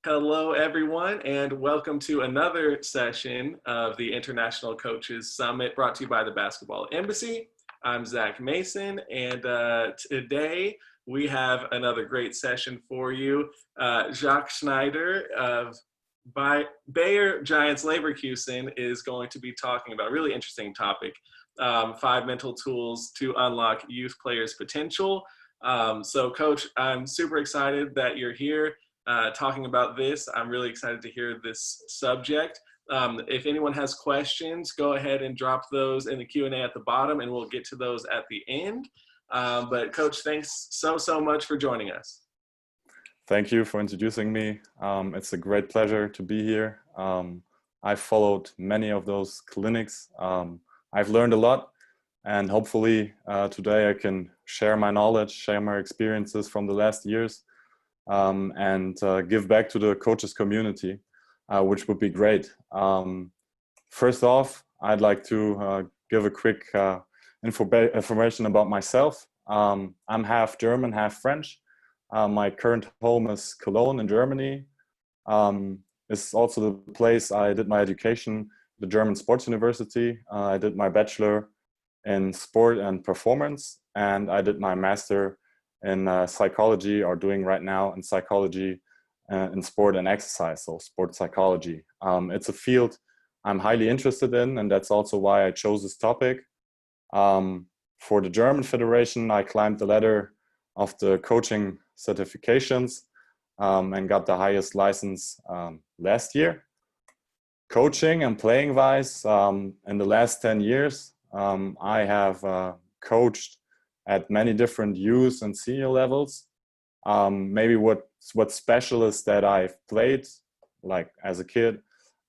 Hello, everyone, and welcome to another session of the International Coaches Summit brought to you by the Basketball Embassy. I'm Zach Mason, and today we have another great session for you. Jacques Schneider of Bayer Giants Leverkusen is going to be talking about a really interesting topic, 5 mental tools to unlock youth players' potential. So, Coach, I'm super excited that you're here talking about this. I'm really excited to hear this subject. If anyone has questions, go ahead and drop those in the Q&A at the bottom, and we'll get to those at the end. But Coach, thanks so much for joining us. Thank you for introducing me. It's a great pleasure to be here. I've followed many of those clinics. I've learned a lot, and hopefully today I can share my knowledge, share my experiences from the last years, and give back to the coaches community, which would be great. First off, I'd like to give a quick information about myself. I'm half German, half French. My current home is Cologne in Germany. It's also the place I did my education, the German Sports University. I did my bachelor in sport and performance, and I did my master in psychology, or doing right now in psychology in sport and exercise, so sport psychology. It's a field I'm highly interested in, and that's also why I chose this topic. For the German Federation, I climbed the ladder of the coaching certifications and got the highest license last year. Coaching and playing wise, in the last 10 years, I have coached at many different youth and senior levels. Maybe what's special is that I've played, like as a kid,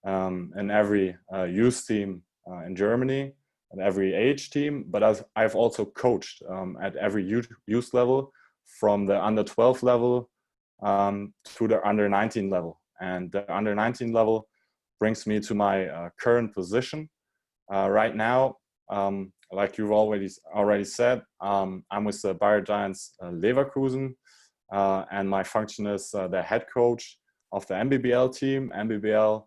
in every youth team in Germany, and every age team, but I've also coached at every youth level, from the under 12 level to the under 19 level. And the under 19 level brings me to my current position. Right now, like you've already said, I'm with the Bayer Giants Leverkusen, and my function is the head coach of the MBBL team. MBBL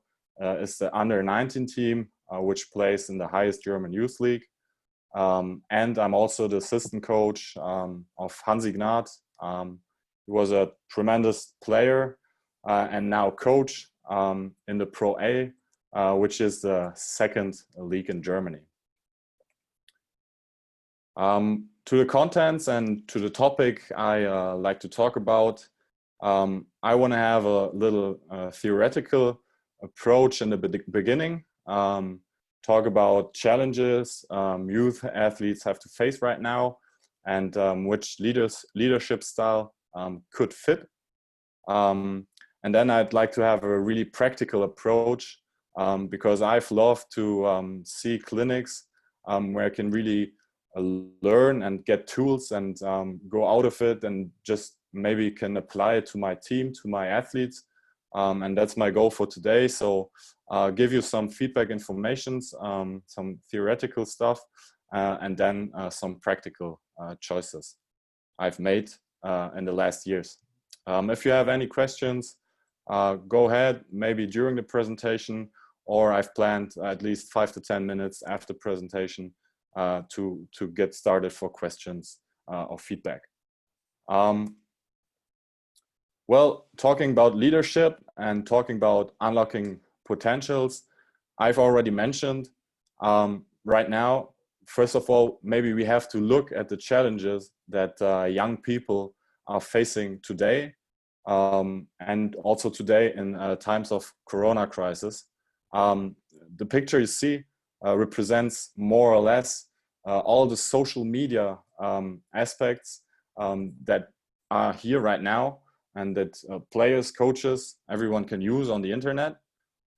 is the under 19 team, which plays in the highest German youth league. And I'm also the assistant coach of Hansi Gnad. He was a tremendous player and now coach in the Pro A, which is the second league in Germany. To the contents and to the topic I like to talk about, I want to have a little theoretical approach in the beginning, talk about challenges youth athletes have to face right now, and which leadership style could fit. And then I'd like to have a really practical approach, because I've loved to see clinics where I can really learn and get tools and go out of it and just maybe can apply it to my team, to my athletes. And that's my goal for today. So give you some feedback informations, some theoretical stuff, and then some practical choices I've made in the last years. If you have any questions, go ahead, maybe during the presentation, or I've planned at least 5 to 10 minutes after presentation to get started for questions or feedback. Well, talking about leadership and talking about unlocking potentials, I've already mentioned right now, first of all, maybe we have to look at the challenges that young people are facing today, and also today in times of Corona crisis. The picture you see represents more or less all the social media aspects that are here right now, and that players, coaches, everyone can use on the internet.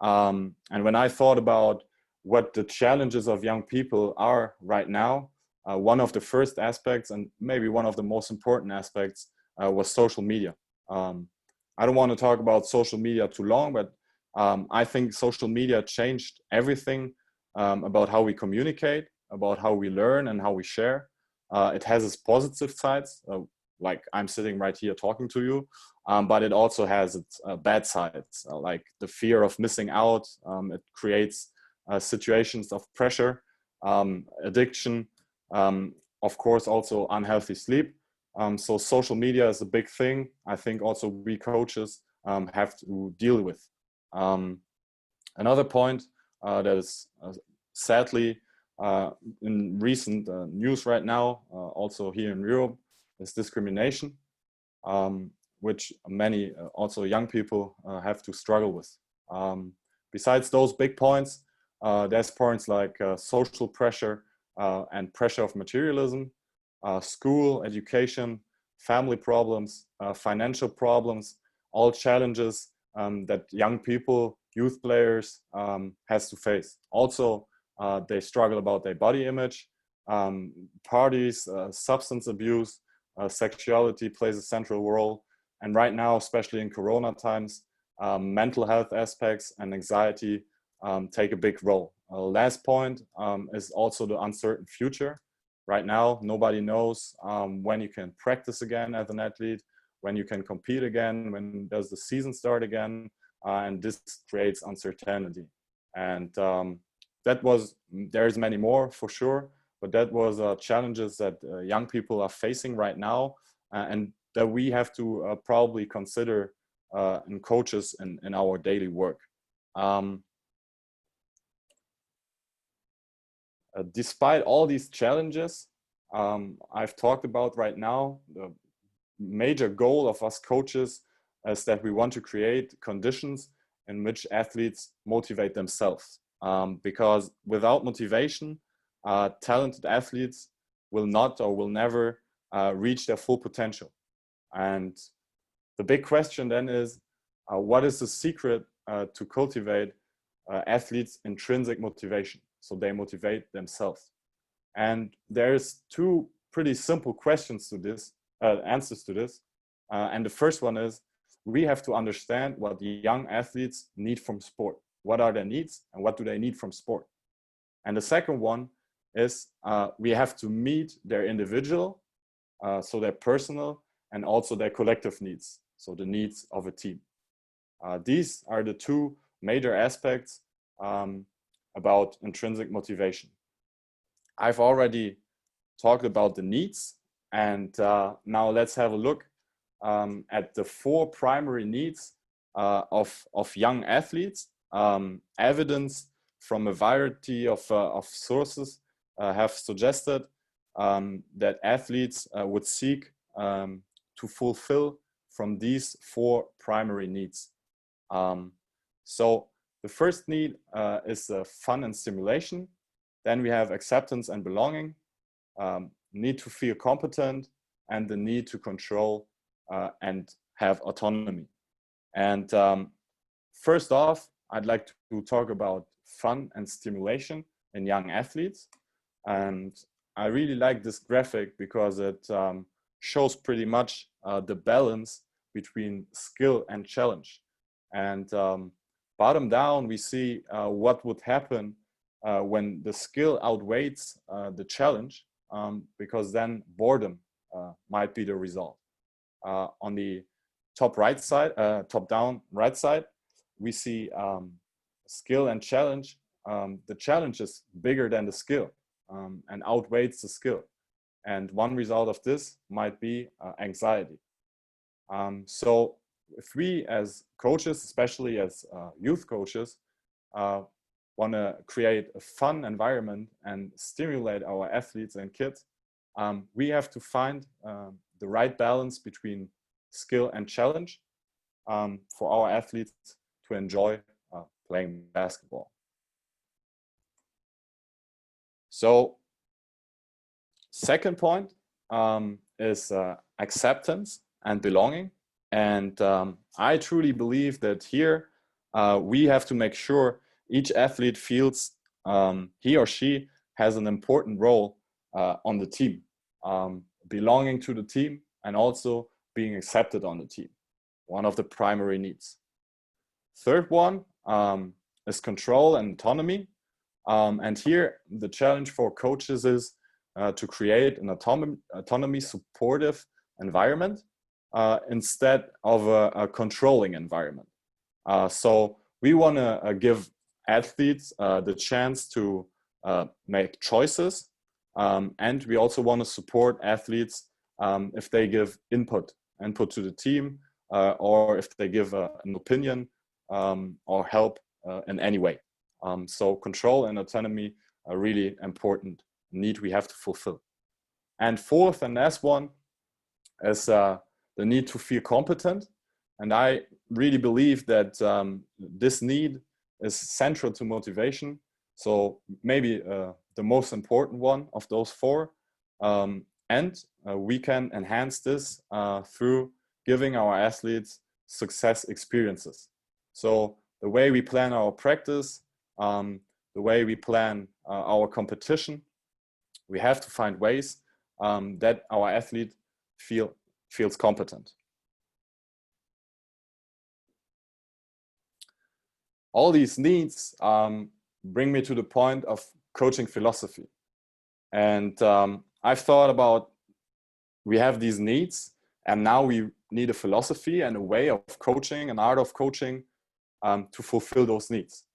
And when I thought about what the challenges of young people are right now, one of the first aspects, and maybe one of the most important aspects, was social media. I don't want to talk about social media too long, but I think social media changed everything about how we communicate, about how we learn and how we share. It has its positive sides. like I'm sitting right here talking to you, but it also has its bad sides, like the fear of missing out. It creates situations of pressure, addiction, of course, also unhealthy sleep. So social media is a big thing. I think also we coaches have to deal with. Another point that is sadly in recent news right now, also here in Europe, is discrimination, which many also young people have to struggle with. Besides those big points, there's points like social pressure and pressure of materialism, school, education, family problems, financial problems, all challenges that young people, youth players has to face. Also, they struggle about their body image, parties, substance abuse, sexuality plays a central role. And right now, especially in Corona times, mental health aspects and anxiety take a big role. Last point is also the uncertain future. Right now, nobody knows when you can practice again as an athlete, when you can compete again, when does the season start again, and this creates uncertainty. And there's many more for sure, but that was challenges that young people are facing right now, and that we have to probably consider in coaches in our daily work. Despite all these challenges I've talked about right now, the major goal of us coaches is that we want to create conditions in which athletes motivate themselves. Because without motivation, talented athletes will not or will never reach their full potential. And the big question then is, what is the secret to cultivate athletes' intrinsic motivation, so they motivate themselves? And there's two pretty simple questions to this, answers to this. And the first one is, we have to understand what the young athletes need from sport. What are their needs and what do they need from sport? And the second one is we have to meet their individual, so their personal, and also their collective needs, so the needs of a team. These are the two major aspects about intrinsic motivation. I've already talked about the needs, and now let's have a look at the four primary needs of young athletes. Evidence from a variety of sources have suggested that athletes would seek to fulfill from these four primary needs. So the first need is fun and stimulation. Then we have acceptance and belonging, need to feel competent, and the need to control and have autonomy. And first off, I'd like to talk about fun and stimulation in young athletes. And I really like this graphic because it shows pretty much the balance between skill and challenge. And bottom down, we see what would happen when the skill outweighs the challenge, because then boredom might be the result. On the top right side, top down right side, we see skill and challenge. The challenge is bigger than the skill and outweighs the skill. And one result of this might be anxiety. So if we as coaches, especially as youth coaches, want to create a fun environment and stimulate our athletes and kids, we have to find the right balance between skill and challenge for our athletes to enjoy playing basketball. So second point is acceptance and belonging. And I truly believe that here we have to make sure each athlete feels he or she has an important role on the team, belonging to the team and also being accepted on the team, one of the primary needs. Third one is control and autonomy. And here the challenge for coaches is to create an autonomy supportive environment instead of a controlling environment. So we want to give athletes the chance to make choices, and we also want to support athletes if they give input to the team, or if they give an opinion or help in any way. So control and autonomy are really important need we have to fulfill. And fourth and last one is the need to feel competent. And I really believe that this need is central to motivation. So maybe the most important one of those four. And we can enhance this through giving our athletes success experiences. So the way we plan our practice, the way we plan our competition, we have to find ways that our athlete feels competent. All these needs bring me to the point of coaching philosophy. And I've thought about, we have these needs, and now we need a philosophy and a way of coaching, an art of coaching to fulfill those needs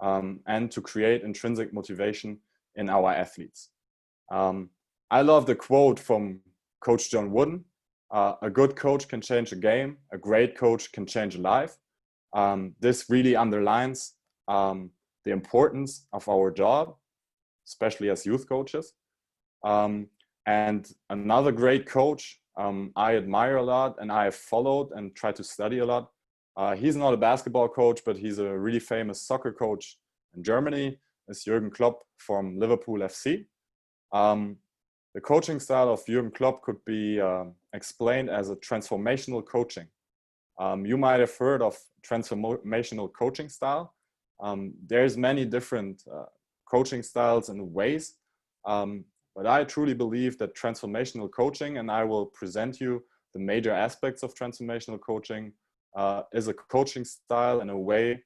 and to create intrinsic motivation in our athletes. I love the quote from Coach John Wooden: a good coach can change a game, a great coach can change a life. This really underlines the importance of our job, especially as youth coaches. And another great coach I admire a lot and I have followed and tried to study a lot. He's not a basketball coach, but he's a really famous soccer coach in Germany. Is Jürgen Klopp from Liverpool FC. The coaching style of Jürgen Klopp could be explained as a transformational coaching. You might have heard of transformational coaching style. There's many different coaching styles and ways, but I truly believe that transformational coaching, and I will present you the major aspects of transformational coaching, is a coaching style in a way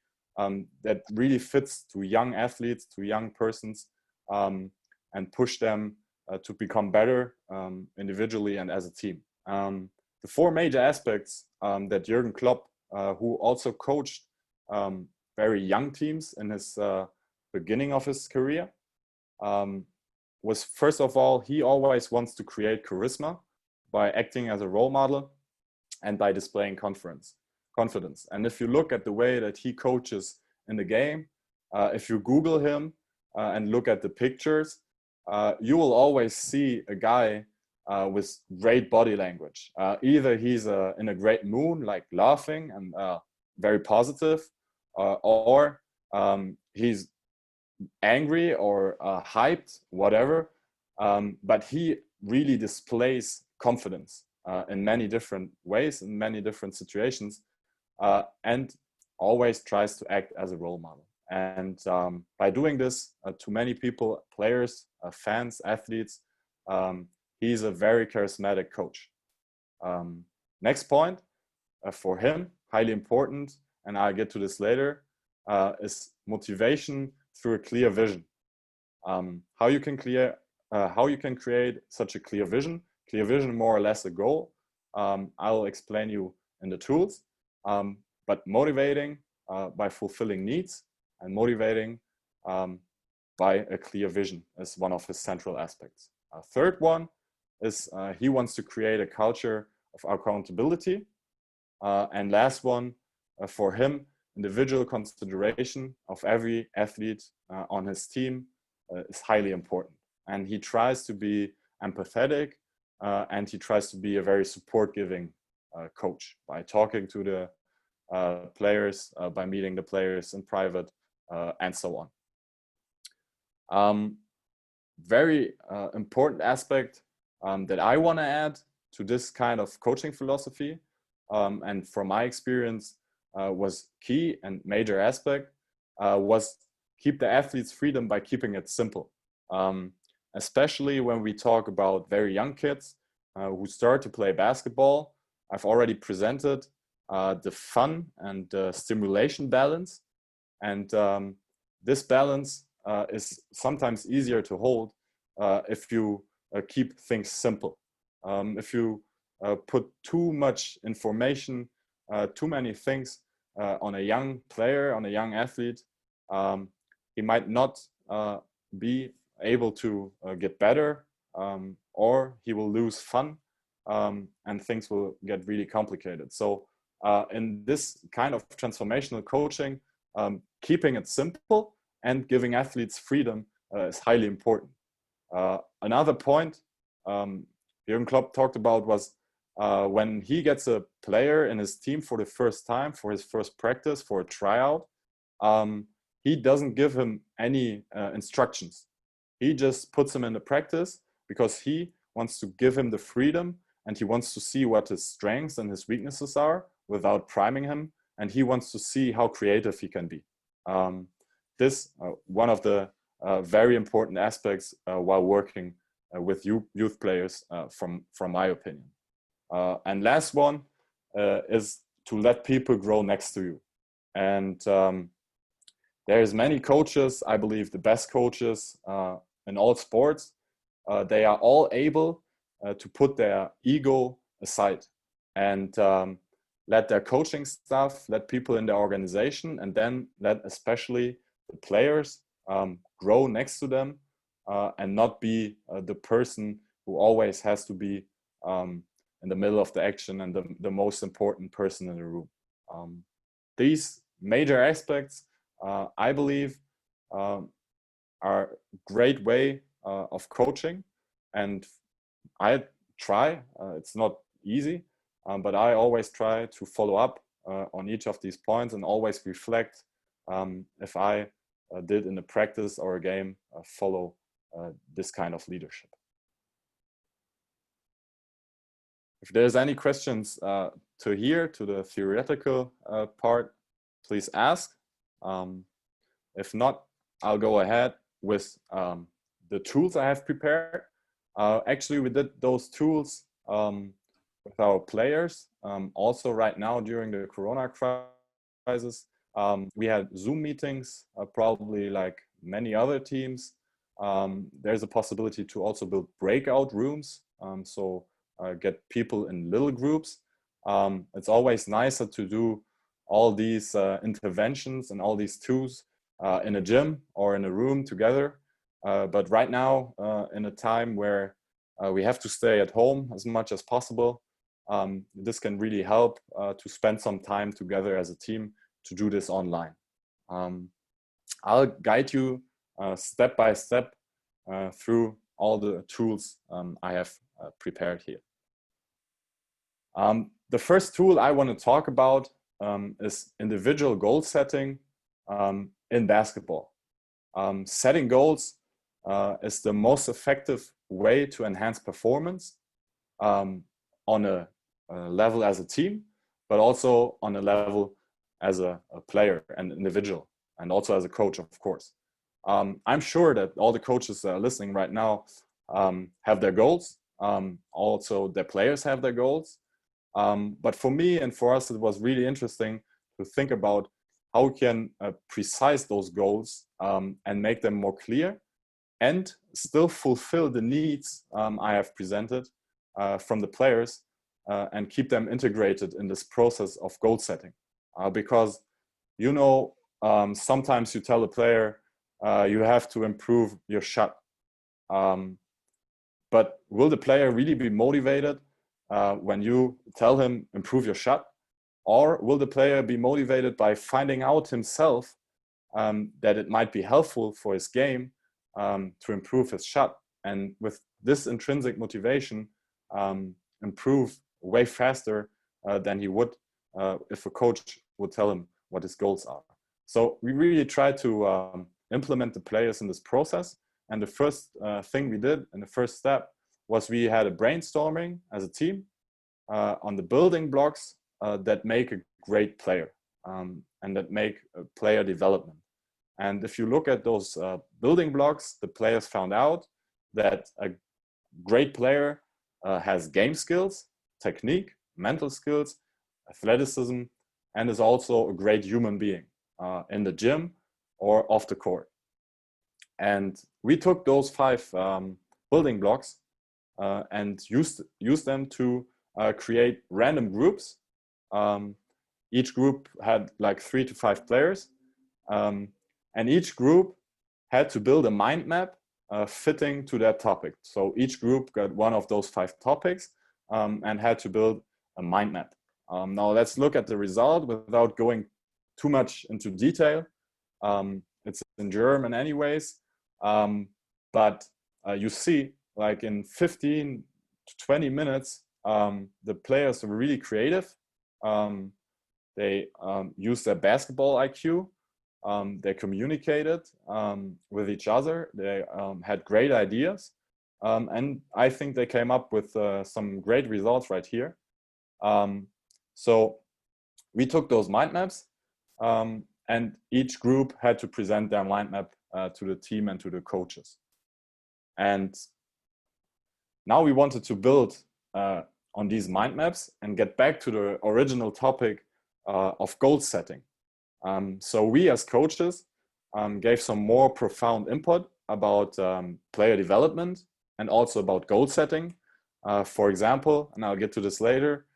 that really fits to young athletes, to young persons, and push them to become better individually and as a team. The four major aspects that Jürgen Klopp, who also coached very young teams in his beginning of his career, was, first of all, he always wants to create charisma by acting as a role model and by displaying confidence. And if you look at the way that he coaches in the game, if you Google him and look at the pictures, you will always see a guy with great body language. Either he's in a great mood, like laughing and very positive, or he's angry or hyped, whatever. But he really displays confidence in many different ways, in many different situations, and always tries to act as a role model. And by doing this to many people, players, fans, athletes, he's a very charismatic coach. Next point for him, highly important, and I'll get to this later, is motivation through a clear vision. How you can create such a clear vision more or less a goal. I'll explain you in the tools, but motivating by fulfilling needs and motivating by a clear vision is one of his central aspects. Third one is he wants to create a culture of accountability. And last one, for him, individual consideration of every athlete on his team is highly important. And he tries to be empathetic and he tries to be a very support-giving coach by talking to the players, by meeting the players in private, and so on. Very important aspect that I want to add to this kind of coaching philosophy, and from my experience was key and major aspect, was keep the athlete's freedom by keeping it simple. Especially when we talk about very young kids who start to play basketball. I've already presented the fun and stimulation balance. And this balance is sometimes easier to hold if you keep things simple. If you put too much information, too many things on a young player, on a young athlete, he might not be able to get better, or he will lose fun, and things will get really complicated. So in this kind of transformational coaching, keeping it simple and giving athletes freedom is highly important. Another point Jürgen Klopp talked about was when he gets a player in his team for the first time, for his first practice, for a tryout, he doesn't give him any instructions. He just puts him in the practice because he wants to give him the freedom, and he wants to see what his strengths and his weaknesses are without priming him, and he wants to see how creative he can be. This one of the very important aspects while working with youth players, from my opinion. And last one is to let people grow next to you. And there's many coaches, I believe the best coaches in all sports, they are all able to put their ego aside and let their coaching staff, let people in the organization, and then let especially the players grow next to them, and not be the person who always has to be in the middle of the action and the most important person in the room. These major aspects, I believe, are a great way of coaching, and I try, it's not easy, but I always try to follow up on each of these points and always reflect if I did in a practice or a game follow this kind of leadership. If there's any questions to the theoretical part, please ask. If not, I'll go ahead with the tools I have prepared. Actually, we did those tools with our players. Also right now during the Corona crisis, we had Zoom meetings, probably like many other teams. There's a possibility to also build breakout rooms, so get people in little groups. It's always nicer to do all these interventions and all these tools in a gym or in a room together. But right now, in a time where we have to stay at home as much as possible, this can really help to spend some time together as a team to do this online. I'll guide you step by step through all the tools I have prepared here. The first tool I want to talk about is individual goal setting in basketball. Setting goals is the most effective way to enhance performance on a level as a team, but also on a level as a player and individual, and also as a coach, of course. I'm sure that all the coaches that are listening right now have their goals. Also, their players have their goals. But for me and for us, it was really interesting to think about how we can precise those goals and make them more clear and still fulfill the needs I have presented from the players and keep them integrated in this process of goal setting. Because, you know, sometimes you tell a player you have to improve your shot. But will the player really be motivated when you tell him improve your shot? Or will the player be motivated by finding out himself that it might be helpful for his game to improve his shot, and with this intrinsic motivation improve way faster than he would if a coach would tell him what his goals are. So we really try to implement the players in this process. And the first thing we did, and the first step, was we had a brainstorming as a team on the building blocks that make a great player and that make a player development. And if you look at those building blocks, the players found out that a great player has game skills, technique, mental skills, athleticism, and is also a great human being in the gym or off the court. And we took those 5 building blocks and used them to create random groups. Each group had like 3 to 5 players, and each group had to build a mind map fitting to that topic. So each group got one of those 5 topics and had to build a mind map. Now let's look at the result without going too much into detail. It's in German anyways, but you see, like in 15 to 20 minutes, the players were really creative. They used their basketball IQ. They communicated with each other. They had great ideas. And I think they came up with some great results right here. So we took those mind maps, and each group had to present their mind map to the team and to the coaches. And now we wanted to build on these mind maps and get back to the original topic of goal setting. So we as coaches gave some more profound input about player development and also about goal setting. For example, and I'll get to this later,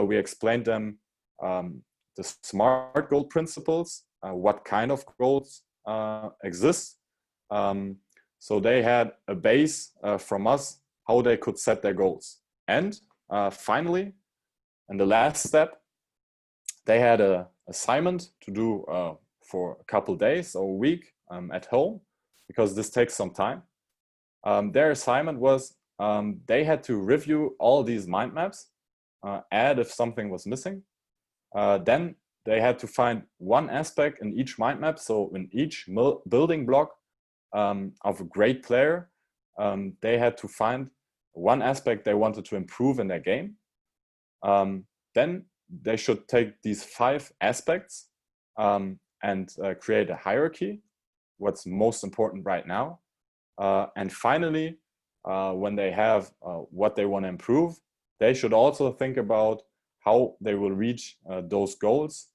we explained them the SMART goal principles, what kind of goals exist. So they had a base from us, how they could set their goals. And finally, in the last step, they had an assignment to do for a couple days or a week at home, because this takes some time. Their assignment was they had to review all these mind maps, add if something was missing. Then they had to find one aspect in each mind map. So in each building block of a great player, they had to find one aspect they wanted to improve in their game. Then they should take these 5 aspects and create a hierarchy, what's most important right now. And finally, when they have what they want to improve, they should also think about how they will reach those goals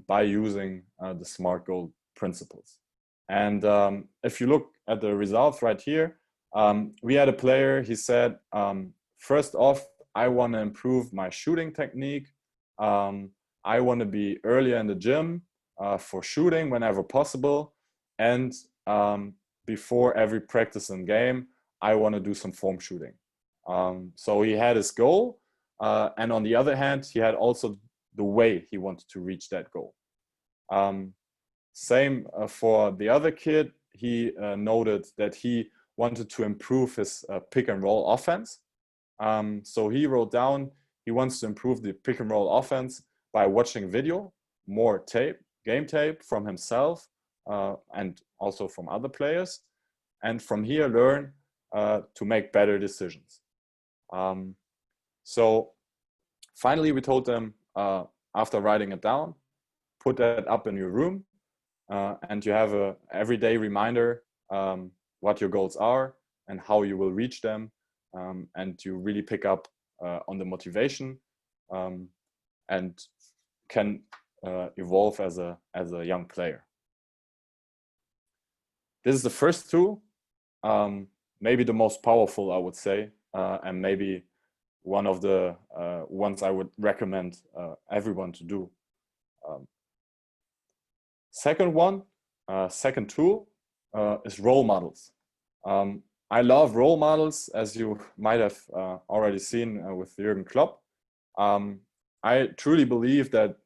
by using the SMART goal principles. And if you look at the results right here, we had a player, he said, first off, I want to improve my shooting technique. I want to be earlier in the gym for shooting whenever possible. And before every practice and game, I want to do some form shooting. So he had his goal. And on the other hand, he had also the way he wanted to reach that goal. Same for the other kid. He noted that he wanted to improve his pick and roll offense. So he wrote down he wants to improve the pick and roll offense by watching video, more tape, game tape from himself and also from other players. And from here, learn to make better decisions. So finally, we told them, after writing it down, put that up in your room, and you have a everyday reminder what your goals are and how you will reach them, and you really pick up on the motivation and can evolve as a young player. This is the first tool, maybe the most powerful, I would say, and maybe one of the ones I would recommend everyone to do. Second tool is role models. I love role models, as you might have already seen with Jürgen Klopp. I truly believe that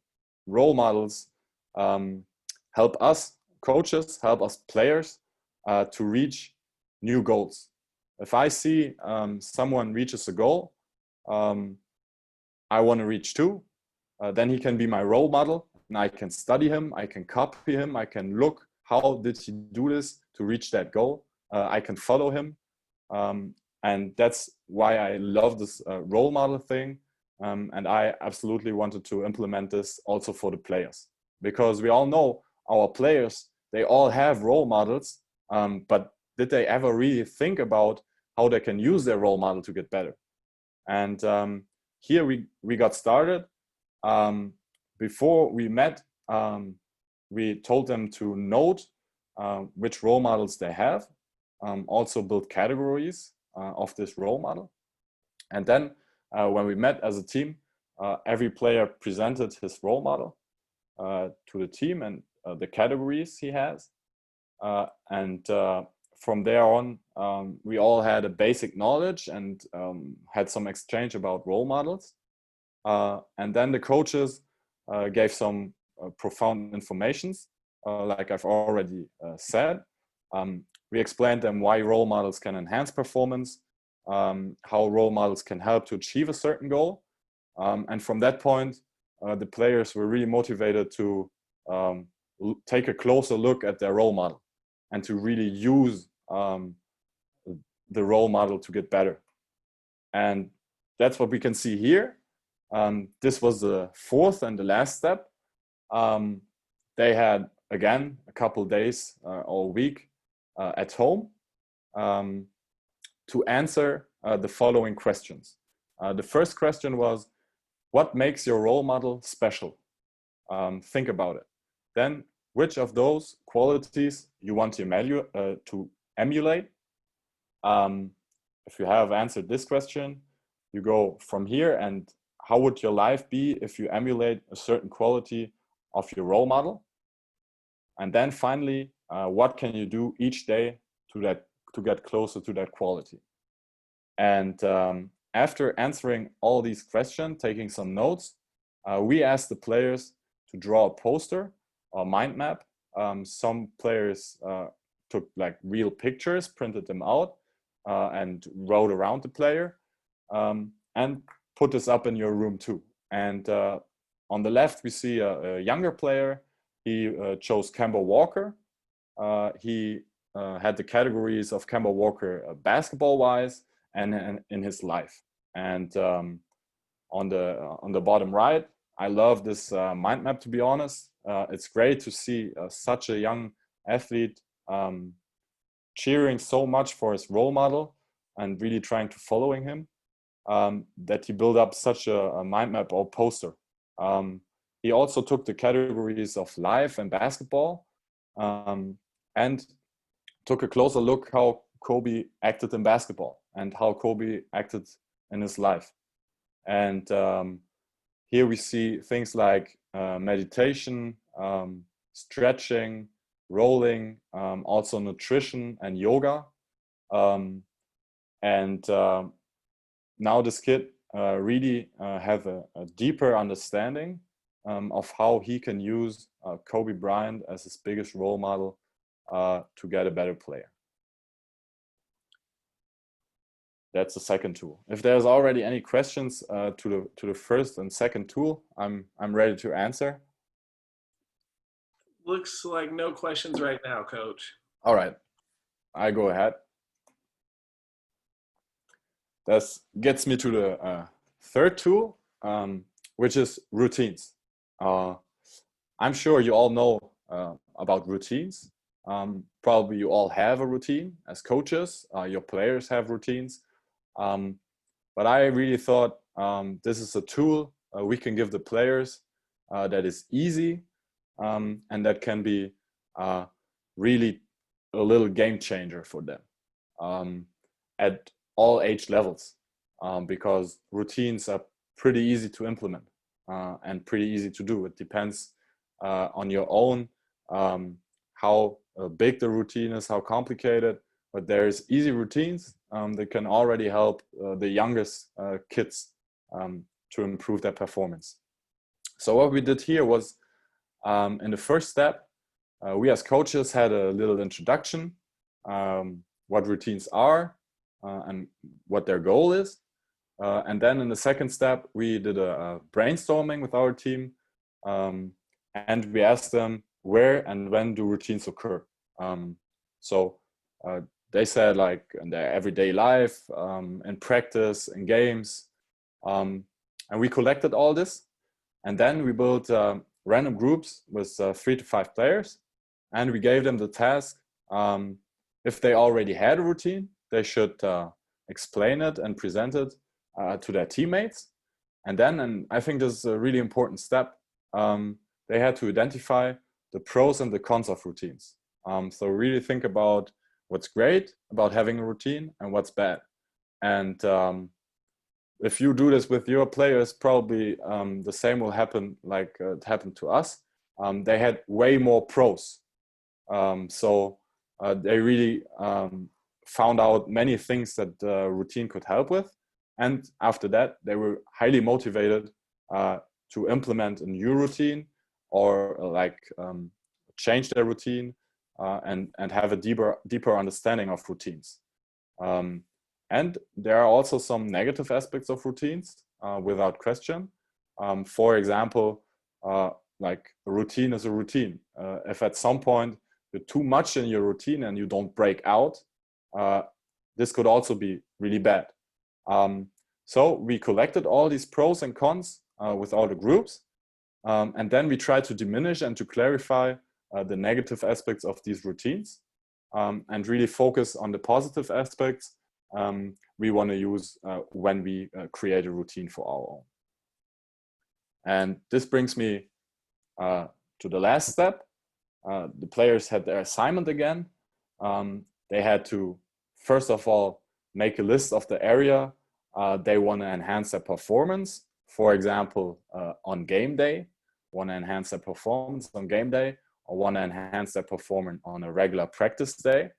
role models help us coaches, help us players to reach new goals. If I see someone reaches a goal I want to reach too, then he can be my role model, and I can study him, I can copy him, I can look how did he do this to reach that goal. I can follow him, and that's why I love this role model thing, and I absolutely wanted to implement this also for the players, because we all know our players, they all have role models, but did they ever really think about how they can use their role model to get better? And here we got started. Before we met, we told them to note which role models they have, also build categories of this role model. And then when we met as a team, every player presented his role model to the team and the categories he has. And from there on, we all had a basic knowledge and had some exchange about role models. And then the coaches gave some profound informations, like I've already said. We explained them why role models can enhance performance, how role models can help to achieve a certain goal. And from that point, the players were really motivated to take a closer look at their role model and to really use the role model to get better. And that's what we can see here. This was the fourth and the last step. They had, again, a couple days all week at home to answer the following questions. The first question was, what makes your role model special? Think about it. Then, which of those qualities you want to emulate? If you have answered this question, you go from here, and how would your life be if you emulate a certain quality of your role model? And then finally, what can you do each day to get closer to that quality? And after answering all these questions, taking some notes, we asked the players to draw a poster or mind map. Some players took like real pictures, printed them out, and wrote around the player, and put this up in your room too. And on the left, we see a younger player. He chose Kemba Walker. He had the categories of Kemba Walker basketball-wise and in his life. And on the bottom right, I love this mind map, to be honest. It's great to see such a young athlete cheering so much for his role model and really trying to following him, that he built up such a mind map or poster. He also took the categories of life and basketball, and took a closer look how Kobe acted in basketball and how Kobe acted in his life. And here we see things like meditation, stretching, rolling, also nutrition and yoga. Now this kid really have a deeper understanding of how he can use Kobe Bryant as his biggest role model to get a better player. That's the second tool. If there's already any questions to the first and second tool, I'm ready to answer. Looks like no questions right now, Coach. All right, I go ahead. This gets me to the third tool, which is routines. I'm sure you all know about routines. Probably you all have a routine as coaches. Your players have routines. But I really thought this is a tool we can give the players that is easy and that can be really a little game changer for them at all age levels, because routines are pretty easy to implement and pretty easy to do. It depends on your own how big the routine is, how complicated. But there's easy routines that can already help the youngest kids to improve their performance. So what we did here was, in the first step, we as coaches had a little introduction, what routines are and what their goal is. And then in the second step, we did a brainstorming with our team, and we asked them where and when do routines occur. They said like in their everyday life, in practice, in games. And we collected all this. And then we built random groups with 3 to 5 players. And we gave them the task, if they already had a routine, they should explain it and present it to their teammates. And then, and I think this is a really important step, they had to identify the pros and the cons of routines. So really think about what's great about having a routine and what's bad. And if you do this with your players, probably the same will happen like it happened to us. They had way more pros. So they really found out many things that the routine could help with. And after that, they were highly motivated to implement a new routine or change their routine and have a deeper understanding of routines. And there are also some negative aspects of routines, without question. For example, like a routine is a routine. If at some point you're too much in your routine and you don't break out, this could also be really bad. So we collected all these pros and cons with all the groups, and then we tried to diminish and to clarify the negative aspects of these routines, and really focus on the positive aspects we want to use when we create a routine for our own. And this brings me to the last step. The players had their assignment again. They had to, first of all, make a list of the area they want to enhance their performance. For example, on game day, want to enhance their performance on game day, or want to enhance their performance on a regular practice day.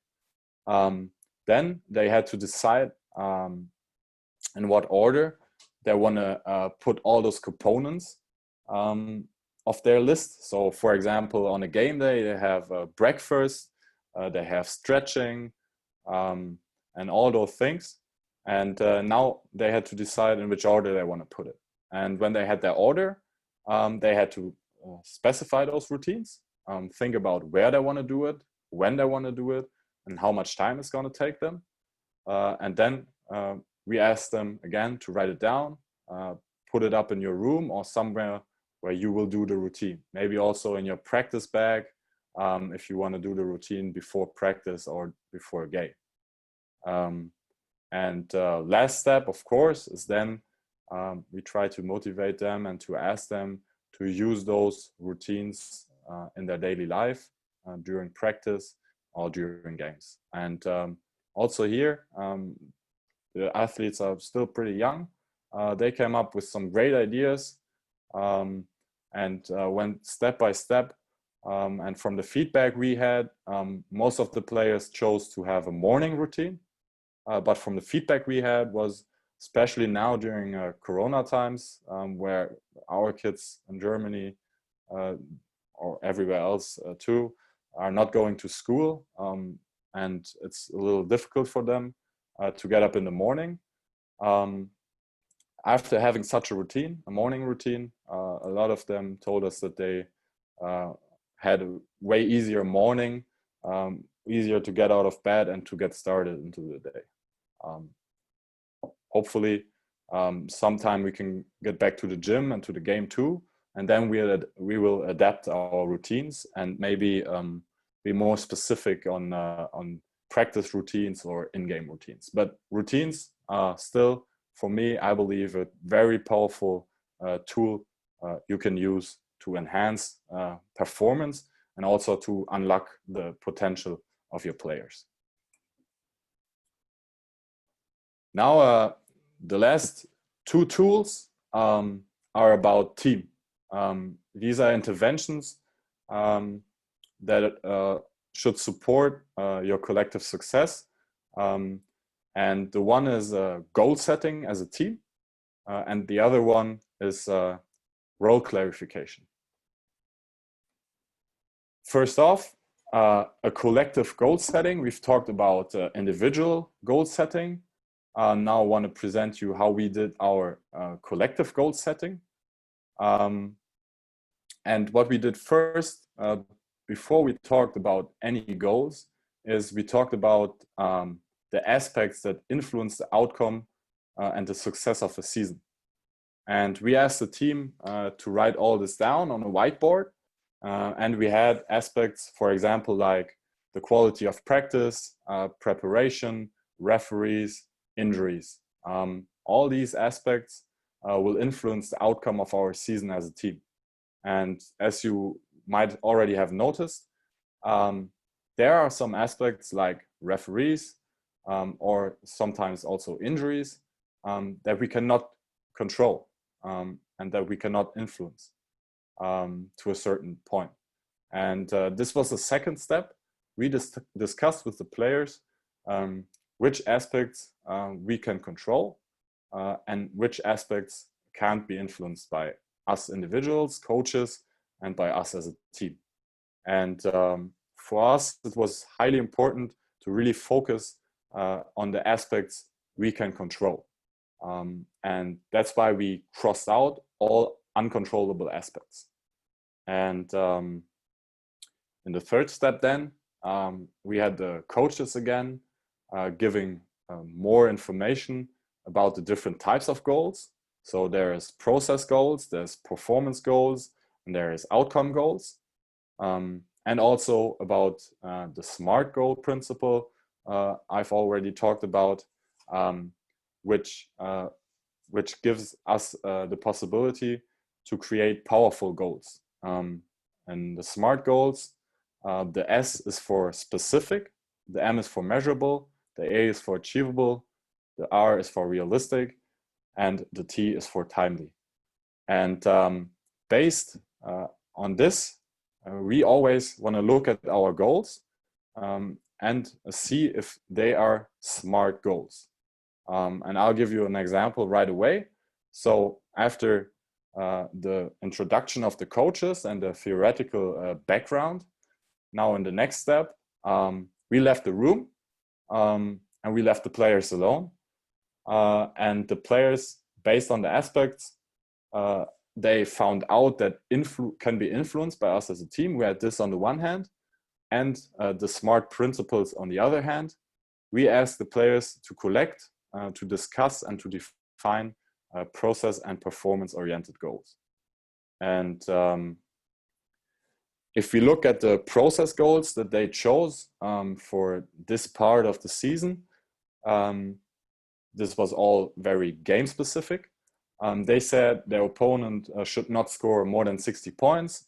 Then they had to decide in what order they want to put all those components of their list. So for example, on a game day, they have breakfast, they have stretching, and all those things. And now they had to decide in which order they want to put it. And when they had their order, they had to specify those routines, think about where they want to do it, when they want to do it, and how much time it's going to take them. And then we asked them again to write it down, put it up in your room or somewhere where you will do the routine. Maybe also in your practice bag, if you want to do the routine before practice or before a game. And last step, of course, is then we try to motivate them and to ask them to use those routines in their daily life during practice or during games. And also here, the athletes are still pretty young. They came up with some great ideas and went step by step. And from the feedback we had, most of the players chose to have a morning routine. But from the feedback we had was, especially now during Corona times, where our kids in Germany or everywhere else too are not going to school, and it's a little difficult for them to get up in the morning. After having such a routine, a morning routine, a lot of them told us that they had a way easier morning, easier to get out of bed and to get started into the day. Hopefully sometime we can get back to the gym and to the game too, and then we will adapt our routines and maybe be more specific on practice routines or in-game routines. But routines are still, for me, I believe, a very powerful tool you can use to enhance performance and also to unlock the potential of your players. Now, the last two tools are about team. These are interventions that should support your collective success. And the one is goal setting as a team, and the other one is role clarification. First off, a collective goal setting. We've talked about individual goal setting. Now I want to present you how we did our collective goal setting. And what we did first, before we talked about any goals, is we talked about the aspects that influence the outcome and the success of a season. And we asked the team to write all this down on a whiteboard. And we had aspects, for example, like the quality of practice, preparation, referees, injuries. All these aspects will influence the outcome of our season as a team. And as you might already have noticed, there are some aspects like referees or sometimes also injuries that we cannot control and that we cannot influence to a certain point. And this was the second step. We discussed with the players which aspects we can control and which aspects can't be influenced by us individuals, coaches, and by us as a team. And for us, it was highly important to really focus on the aspects we can control. And that's why we crossed out all uncontrollable aspects. And in the third step then, we had the coaches again giving more information about the different types of goals. So there's process goals, there's performance goals, and there is outcome goals. And also about the SMART goal principle I've already talked about, which gives us the possibility to create powerful goals. And the SMART goals, the S is for specific, the M is for measurable, the A is for achievable, the R is for realistic, and the T is for timely. And based on this, we always want to look at our goals and see if they are SMART goals. And I'll give you an example right away. So after the introduction of the coaches and the theoretical background, now in the next step, we left the room and we left the players alone. And the players, based on the aspects, they found out that can be influenced by us as a team. We had this on the one hand, and the SMART principles on the other hand. We asked the players to collect, to discuss, and to define process and performance-oriented goals. And if we look at the process goals that they chose for this part of the season, this was all very game-specific. They said their opponent should not score more than 60 points.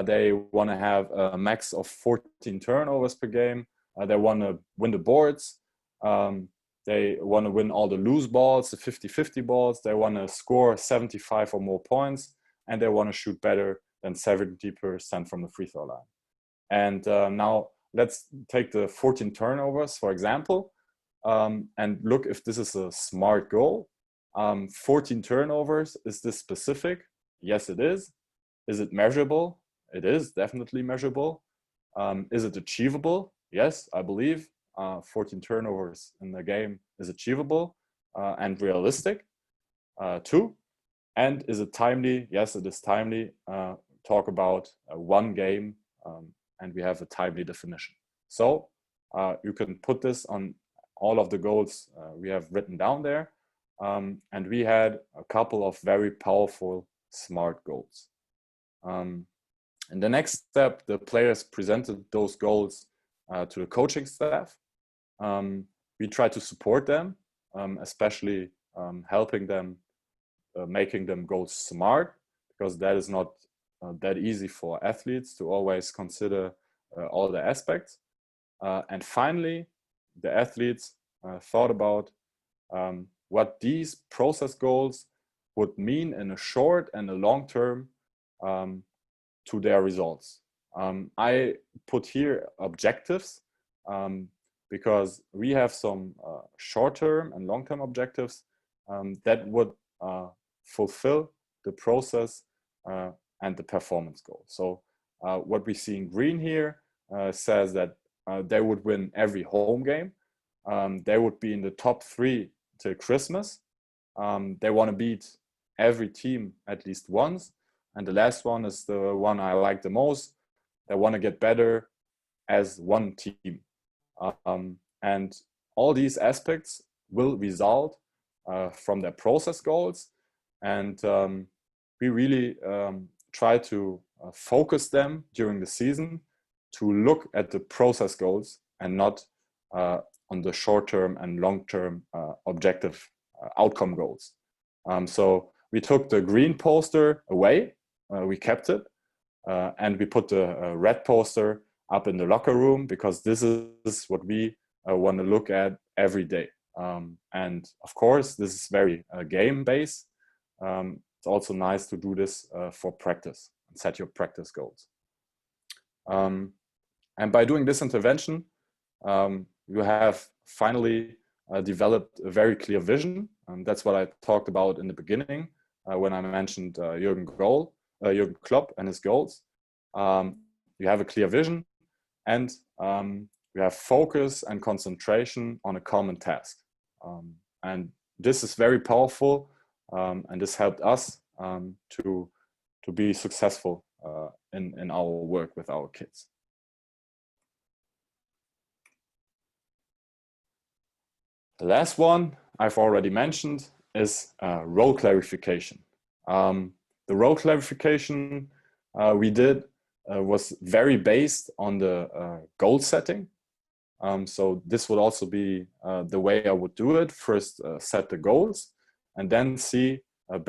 They want to have a max of 14 turnovers per game. They want to win the boards. They want to win all the loose balls, the 50-50 balls. They want to score 75 or more points. And they want to shoot better than 70% from the free throw line. And now let's take the 14 turnovers, for example, and look if this is a SMART goal. 14 turnovers, is this specific? Yes, it is. Is it measurable? It is definitely measurable. Is it achievable? Yes, I believe 14 turnovers in the game is achievable and realistic too. And is it timely? Yes, it is timely. Talk about one game and we have a timely definition. So you can put this on all of the goals we have written down there. And we had a couple of very powerful SMART goals. In the next step, the players presented those goals to the coaching staff. We tried to support them, especially helping them, making them goals SMART, because that is not that easy for athletes to always consider all the aspects. And finally, the athletes thought about what these process goals would mean in a short and a long term to their results. I put here objectives because we have some short-term and long-term objectives that would fulfill the process and the performance goal. So what we see in green here says that they would win every home game. They would be in the top 3 till Christmas. They want to beat every team at least once. And the last one is the one I like the most. They want to get better as one team. And all these aspects will result from their process goals. And we really try to focus them during the season to look at the process goals and not on the short-term and long-term objective outcome goals. So we took the green poster away, we kept it, and we put the red poster up in the locker room because this is what we want to look at every day. And of course, this is very game-based. It's also nice to do this for practice and set your practice goals. And by doing this intervention, you have finally developed a very clear vision. And that's what I talked about in the beginning when I mentioned Jürgen Klopp and his goals. You have a clear vision, and you have focus and concentration on a common task. And this is very powerful, and this helped us to be successful in our work with our kids. The last one I've already mentioned is role clarification. The role clarification we did was very based on the goal setting. So this would also be the way I would do it. First, set the goals, and then see,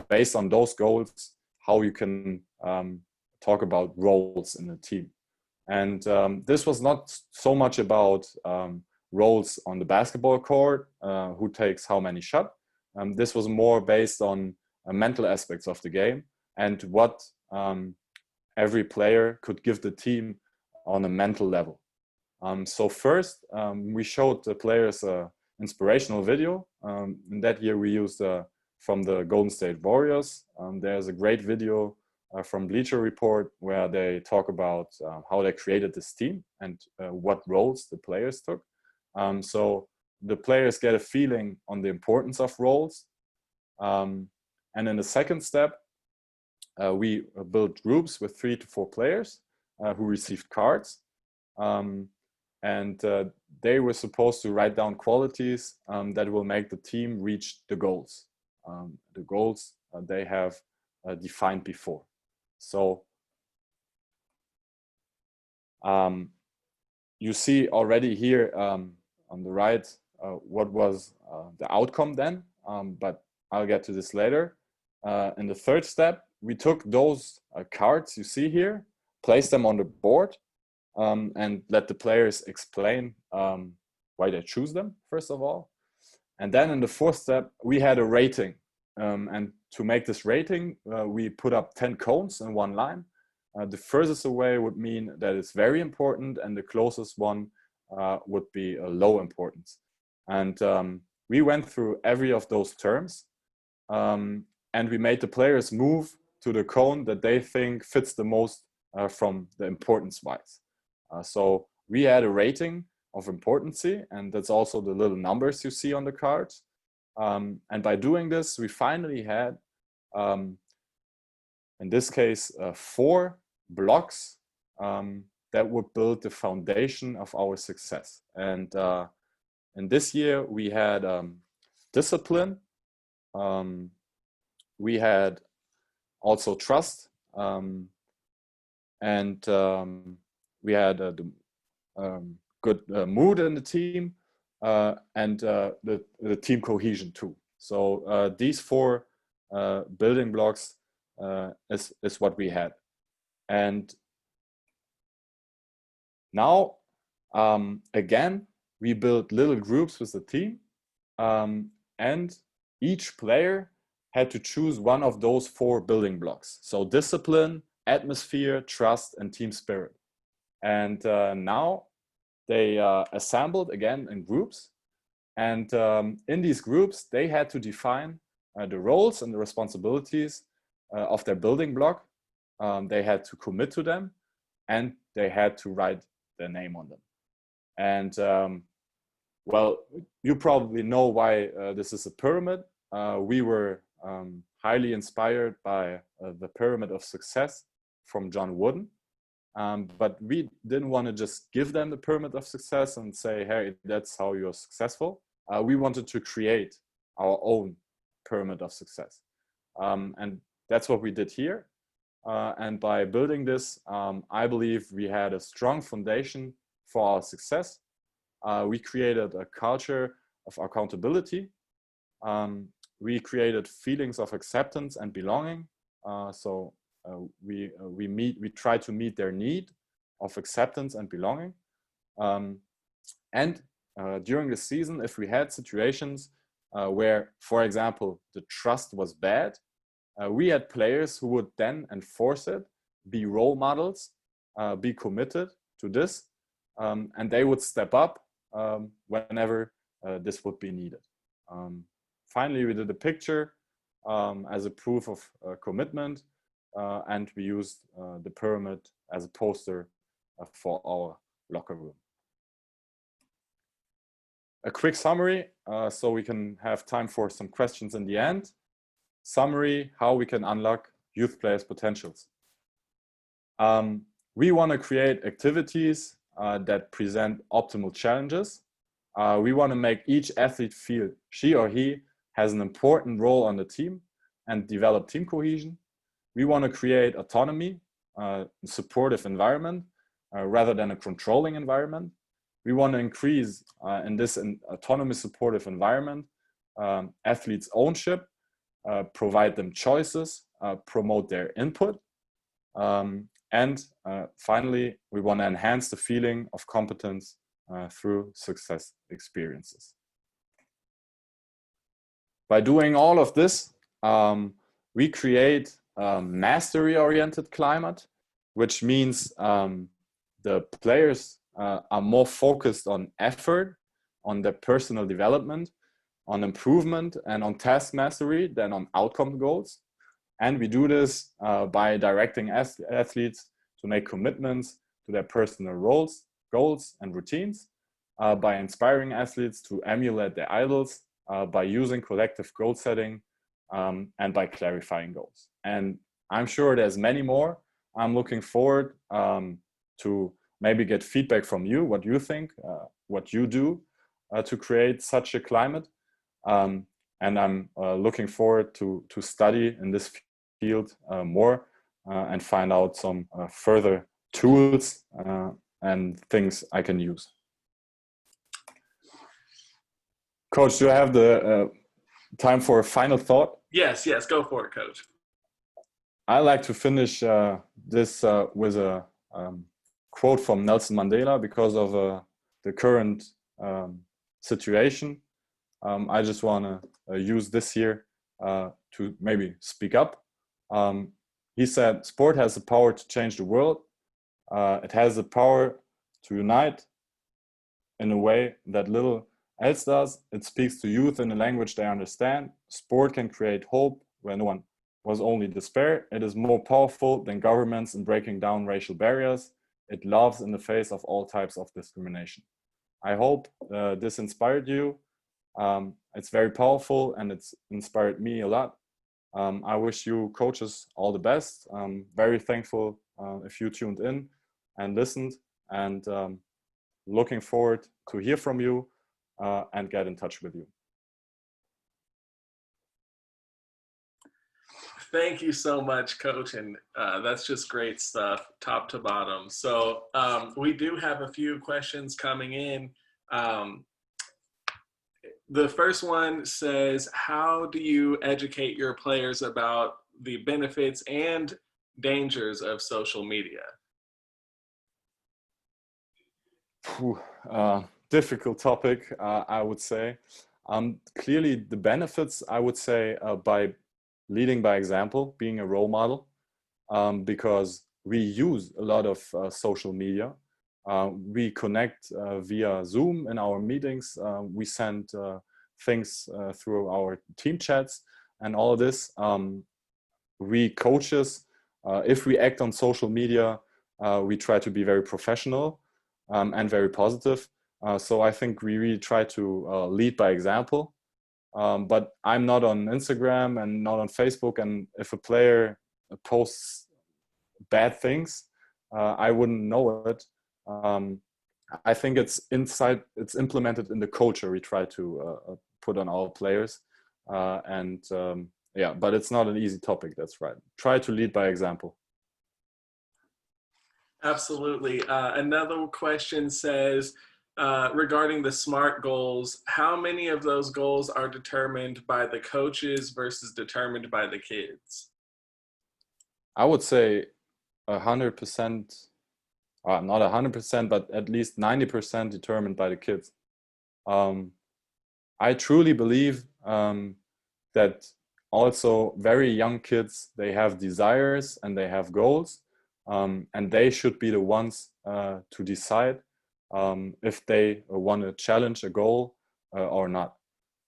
based on those goals, how you can talk about roles in the team. And this was not so much about roles on the basketball court, who takes how many shots. This was more based on mental aspects of the game and what every player could give the team on a mental level. So first, we showed the players an inspirational video. In that year, we used from the Golden State Warriors. There's a great video from Bleacher Report where they talk about how they created this team and what roles the players took. So the players get a feeling on the importance of roles. And in the second step, we built groups with 3 to 4 players who received cards. And they were supposed to write down qualities that will make the team reach the goals they have defined before. So you see already here on the right what was the outcome then, but I'll get to this later. In the third step, we took those cards you see here, placed them on the board, and let the players explain why they choose them, first of all. And then in the fourth step, we had a rating. And to make this rating, we put up 10 cones in one line. The furthest away would mean that it's very important, and the closest one would be a low importance. And we went through every of those terms, and we made the players move to the cone that they think fits the most from the importance-wise. So we had a rating of importancy, and that's also the little numbers you see on the cards. And by doing this, we finally had, in this case, 4 blocks that would build the foundation of our success. And in this year, we had discipline. We had also trust, and we had the good mood in the team, and the team cohesion too. So these 4 building blocks is what we had. And now, again, we built little groups with the team, and each player had to choose one of those 4 building blocks. So discipline, atmosphere, trust, and team spirit. And now they assembled again in groups. And in these groups, they had to define the roles and the responsibilities of their building block. They had to commit to them, and they had to write their name on them. And well, you probably know why this is a pyramid. We were highly inspired by the Pyramid of Success from John Wooden. But we didn't want to just give them the Pyramid of Success and say, hey, that's how you're successful. We wanted to create our own Pyramid of Success. And that's what we did here. And by building this, I believe we had a strong foundation for our success. We created a culture of accountability. We created feelings of acceptance and belonging. So we try to meet their need of acceptance and belonging. And during the season, if we had situations where, for example, the trust was bad, we had players who would then enforce it, be role models, be committed to this, and they would step up whenever this would be needed. Finally, we did a picture as a proof of commitment, and we used the pyramid as a poster for our locker room. A quick summary, so we can have time for some questions in the end. Summary, how we can unlock youth players' potentials. We want to create activities that present optimal challenges. We want to make each athlete feel she or he has an important role on the team and develop team cohesion. We want to create autonomy, supportive environment, rather than a controlling environment. We want to increase in this autonomous supportive environment athletes' ownership, provide them choices, promote their input, and finally, we want to enhance the feeling of competence through success experiences. By doing all of this, we create a mastery-oriented climate, which means the players are more focused on effort, on their personal development, on improvement, and on task mastery than on outcome goals. And we do this by directing athletes to make commitments to their personal roles, goals, and routines, by inspiring athletes to emulate their idols, by using collective goal setting, and by clarifying goals. And I'm sure there's many more. I'm looking forward to maybe get feedback from you, what you think, what you do to create such a climate. And I'm looking forward to study in this field more and find out some further tools and things I can use. Coach, do you have the time for a final thought? Yes, go for it, Coach. I like to finish this with a quote from Nelson Mandela because of the current situation. I just want to use this here to maybe speak up. He said, "Sport has the power to change the world. It has the power to unite in a way that little else does. It speaks to youth in a language they understand. Sport can create hope where no one was only despair. It is more powerful than governments in breaking down racial barriers. It loves in the face of all types of discrimination." I hope this inspired you. It's very powerful and it's inspired me a lot. I wish you coaches all the best. I'm very thankful if you tuned in and listened, and looking forward to hear from you and get in touch with you. Thank you so much, Coach, and that's just great stuff, top to bottom. So we do have a few questions coming in. The first one says, how do you educate your players about the benefits and dangers of social media? Difficult topic, I would say. Clearly, the benefits, I would say, by leading by example, being a role model, because we use a lot of social media. We connect via Zoom in our meetings. We send things through our team chats and all of this. We coaches, if we act on social media, we try to be very professional and very positive. So I think we really try to lead by example. But I'm not on Instagram and not on Facebook. And if a player posts bad things, I wouldn't know it. I think it's implemented in the culture we try to put on our players. Yeah, but it's not an easy topic, that's right. Try to lead by example. Absolutely. Another question says, regarding the SMART goals, how many of those goals are determined by the coaches versus determined by the kids? I would say 100%, not 100%, but at least 90% determined by the kids. I truly believe that also very young kids, they have desires and they have goals, and they should be the ones to decide if they want to challenge a goal or not.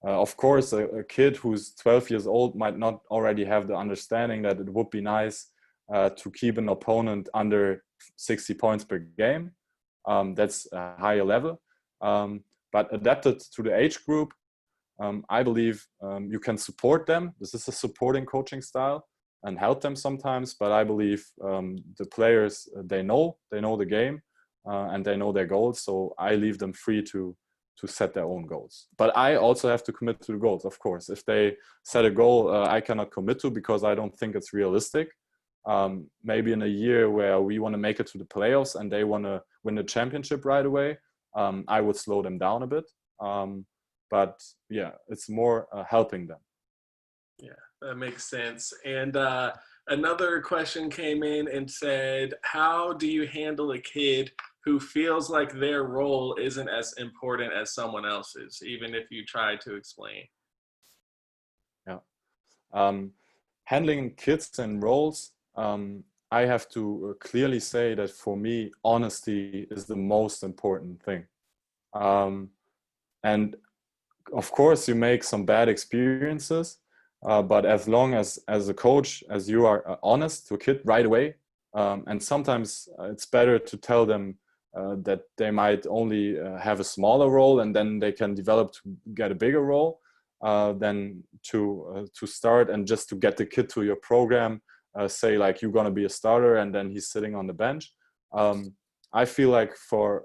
Of course, a kid who's 12 years old might not already have the understanding that it would be nice to keep an opponent under 60 points per game. That's a higher level. But adapted to the age group, I believe you can support them. This is a supporting coaching style and help them sometimes. But I believe the players, they know the game and they know their goals. So I leave them free to set their own goals. But I also have to commit to the goals, of course. If they set a goal I cannot commit to because I don't think it's realistic. Maybe in a year where we want to make it to the playoffs and they want to win the championship right away, I would slow them down a bit. But yeah, it's more helping them. Yeah, that makes sense. And another question came in and said, how do you handle a kid who feels like their role isn't as important as someone else's, even if you try to explain? Yeah. Handling kids and roles, I have to clearly say that for me, honesty is the most important thing. And of course, you make some bad experiences, but as long as a coach, as you are honest to a kid right away, and sometimes it's better to tell them that they might only have a smaller role and then they can develop to get a bigger role, than to start and just to get the kid to your program, say like you're going to be a starter and then he's sitting on the bench. I feel like for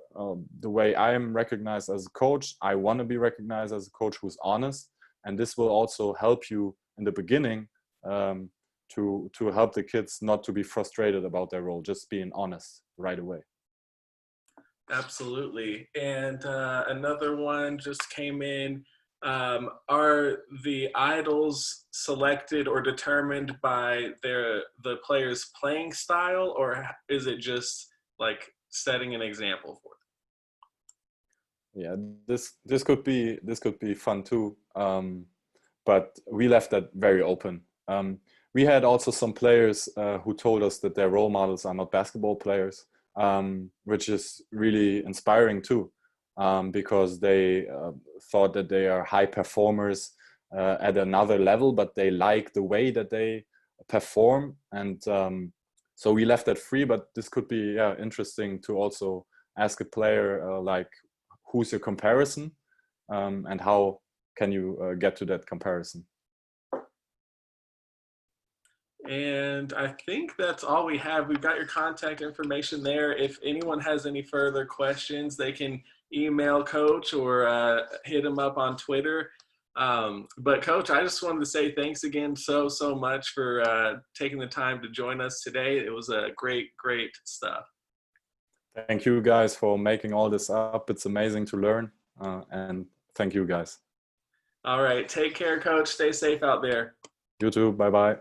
the way I am recognized as a coach, I want to be recognized as a coach who's honest, and this will also help you in the beginning to help the kids not to be frustrated about their role, just being honest right away. Absolutely. And another one just came in. Are the idols selected or determined by the player's playing style, or is it just like setting an example for them? Yeah, this could be fun too, but we left that very open. We had also some players who told us that their role models are not basketball players, which is really inspiring too, because they thought that they are high performers at another level, but they like the way that they perform, and so we left that free. But this could be interesting to also ask a player like, who's your comparison, and how can you get to that comparison? And I think that's all we have. We've got your contact information there. If anyone has any further questions, they can email Coach or hit him up on Twitter. But Coach, I just wanted to say thanks again so much for taking the time to join us today. It was a great stuff. Thank you guys for making all this up. It's amazing to learn, and thank you guys. All right, take care, Coach. Stay safe out there. You too. Bye-bye.